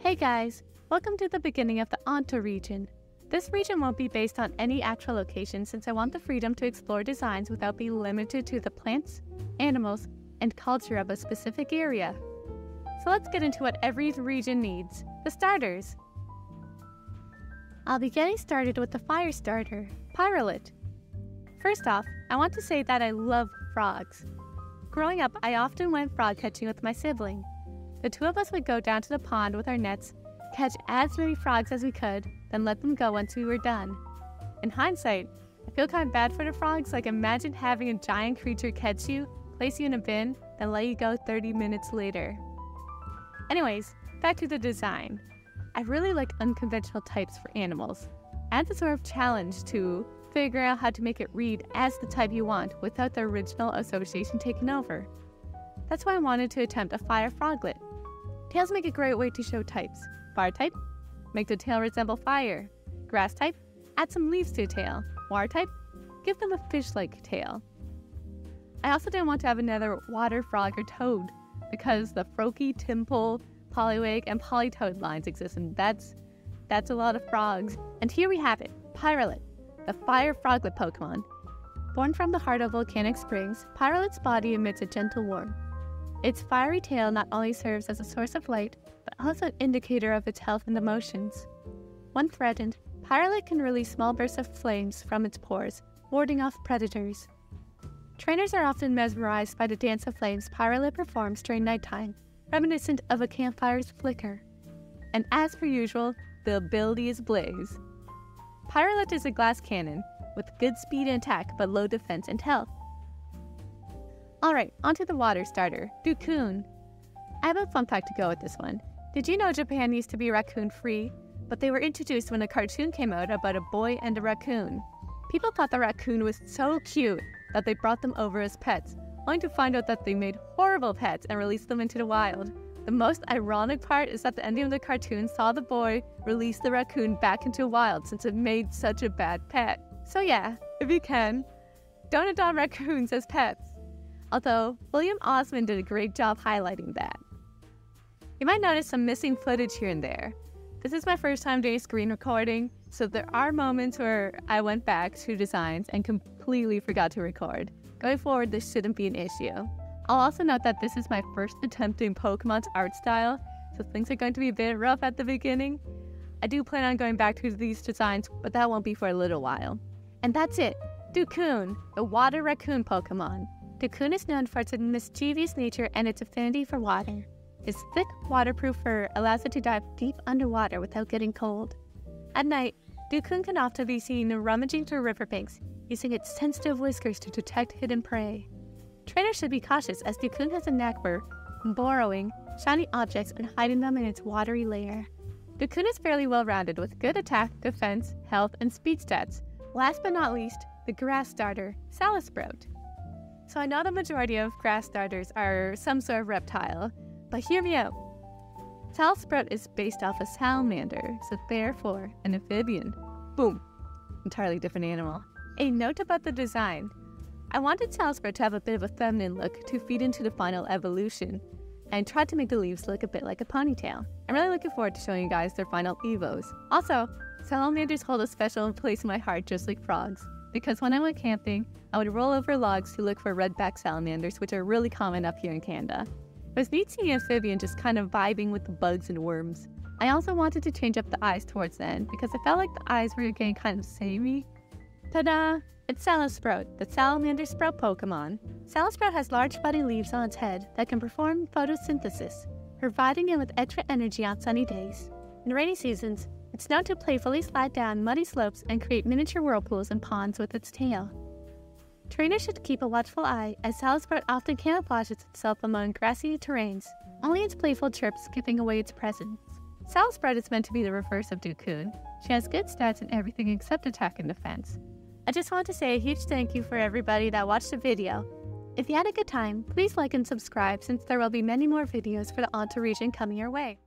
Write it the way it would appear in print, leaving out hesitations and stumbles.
Hey guys, welcome to the beginning of the Onta region. This region won't be based on any actual location since I want the freedom to explore designs without being limited to the plants, animals, and culture of a specific area. So let's get into what every region needs, the starters. I'll be getting started with the fire starter, Pyrolit. First off, I want to say that I love frogs. Growing up, I often went frog catching with my sibling. The two of us would go down to the pond with our nets, catch as many frogs as we could, then let them go once we were done. In hindsight, I feel kind of bad for the frogs, like imagine having a giant creature catch you, place you in a bin, then let you go 30 minutes later. Anyways, back to the design. I really like unconventional types for animals. Adds a sort of challenge to figure out how to make it read as the type you want without the original association taking over. That's why I wanted to attempt a fire froglet. Tails make a great way to show types. Fire type, make the tail resemble fire. Grass type, add some leaves to a tail. Water type, give them a fish-like tail. I also didn't want to have another water frog or toad because the Froakie, Timple, Poliwag, and Politoad lines exist, and that's a lot of frogs. And here we have it, Pyrolit, the fire froglet Pokemon. Born from the heart of volcanic springs, Pyrolit's body emits a gentle warmth. Its fiery tail not only serves as a source of light, but also an indicator of its health and emotions. When threatened, Pyrolit can release small bursts of flames from its pores, warding off predators. Trainers are often mesmerized by the dance of flames Pyrolit performs during nighttime, reminiscent of a campfire's flicker. And as per usual, the ability is Blaze. Pyrolit is a glass cannon, with good speed and attack but low defense and health. Alright, onto the water starter, Ducoon. I have a fun fact to go with this one. Did you know Japan used to be raccoon-free? But they were introduced when a cartoon came out about a boy and a raccoon. People thought the raccoon was so cute that they brought them over as pets, only to find out that they made horrible pets and released them into the wild. The most ironic part is that the ending of the cartoon saw the boy release the raccoon back into the wild since it made such a bad pet. So yeah, if you can, don't adopt raccoons as pets. Although, William Osmond did a great job highlighting that. You might notice some missing footage here and there. This is my first time doing screen recording, so there are moments where I went back to designs and completely forgot to record. Going forward, this shouldn't be an issue. I'll also note that this is my first attempt doing Pokemon's art style, so things are going to be a bit rough at the beginning. I do plan on going back to these designs, but that won't be for a little while. And that's it! Ducoon, the water raccoon Pokemon. Ducoon is known for its mischievous nature and its affinity for water. Its thick, waterproof fur allows it to dive deep underwater without getting cold. At night, Ducoon can often be seen rummaging through riverbanks, using its sensitive whiskers to detect hidden prey. Trainers should be cautious as Ducoon has a knack for borrowing shiny objects and hiding them in its watery lair. Ducoon is fairly well-rounded with good attack, defense, health, and speed stats. Last but not least, the grass starter, Salasprout. So I know the majority of grass starters are some sort of reptile, but hear me out. Salasprout is based off a salamander, so therefore an amphibian. Boom! Entirely different animal. A note about the design. I wanted Salasprout to have a bit of a feminine look to feed into the final evolution, and tried to make the leaves look a bit like a ponytail. I'm really looking forward to showing you guys their final evos. Also, salamanders hold a special place in my heart just like frogs, because when I went camping, I would roll over logs to look for redback salamanders, which are really common up here in Canada. It was neat seeing an amphibian just kind of vibing with the bugs and worms. I also wanted to change up the eyes towards the end, because I felt like the eyes were getting kind of samey. Ta-da! It's Salasprout, the salamander sprout Pokemon. Salasprout has large budding leaves on its head that can perform photosynthesis, providing it with extra energy on sunny days. In rainy seasons, it's known to playfully slide down muddy slopes and create miniature whirlpools and ponds with its tail. Trainers should keep a watchful eye, as Salasprout often camouflages itself among grassy terrains, only its playful chirps giving away its presence. Salasprout is meant to be the reverse of Ducoon. She has good stats in everything except attack and defense. I just want to say a huge thank you for everybody that watched the video. If you had a good time, please like and subscribe since there will be many more videos for the Onta region coming your way.